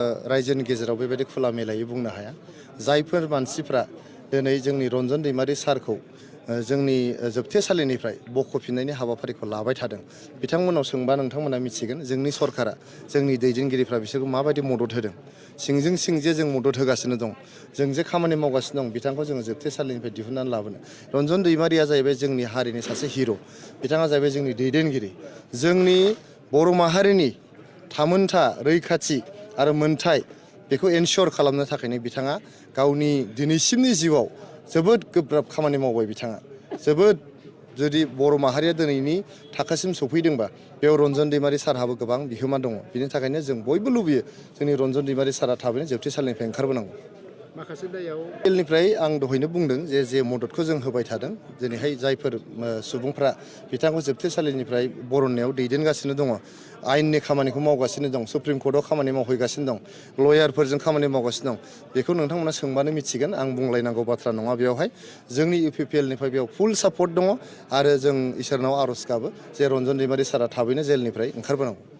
रायजोनि गेजेराव बेबायदि खुला मेलायै बुंनो हाया। जायफोर मानसिफ्रा दिनै जोंनि रन्जन दैमारि सारखौ जोंनि जोबथेसालिनिफ्राय बख'फिननायनि हाबाफारिखौ लाबाय थादों, बिथांमोनाव सोंबा नोंथांमोना मिथिगोन जोंनि सरकारा, जोंनि दैदेनगिरिफ्रा बिसोरखौ माबायदि मदद होदों। सिंजों सिं जे जों मदद होगासिनो दं, जों जे खामानि मावगासिनो दं, बिथांखौ जोङो जोबथेसालिनिफ्राय दिहुननानै लाबोनो। रन्जन दैमारिया जाहैबाय जोंनि हारिनि सासे हिर'। बिथाङा जाहैबाय जोंनि दैदेनगिरि। जोंनि बर' माहारिनि थामोनथा, रैखाथि आरो मोनथाय बेखौ एनसर खालामनो थाखायनो बिथाङा गावनि दिनैसिमनि जिउआव जोबोद गोब्राब खामानि मावबाय। बिथाङा जोबोद, जुदि बर' माहारिया दिनैनि थाखोसिम सफैदोंबा बेयाव रन्जन दैमारि सारहाबो गोबां बिहोमा दङ। बिनि थाखायनो जों बयबो लुबैयो जोंनि रन्जन दैमारि सारा थाबैनो जोबथेसालिनिफ्राय ओंखारबोनांगौ। माखासे दायाव जेलनिफ्राय आं दहायनो बुंदों जे मददखौ जों होबाय थादों। दिनैहाय जायफोर सुबुंफ्रा बिथांखौ जोबथेसालिनिफ्राय बरननायाव दैदेनगासिनो दङ, आयेननि खामानिखौ मावगासिनो दं, सुप्रिम कर्टआव खामानि मावहैगासिनो दं, लयारफोरजों खामानि मावगासिनो दं, बेखौ नोंथांमोना सोंबानो मिथिगोन। आं बुंलायनांगौ बाथ्रा नङा बेयावहाय। जोंनि UPPLनिफ्राय बेयाव फुल सापर्ट दङ आरो जों इसोरनाव आर'ज गाबो जे रन्जन दैमारि सारा थाबैनो जेलनिफ्राय ओंखारबोनांगौ।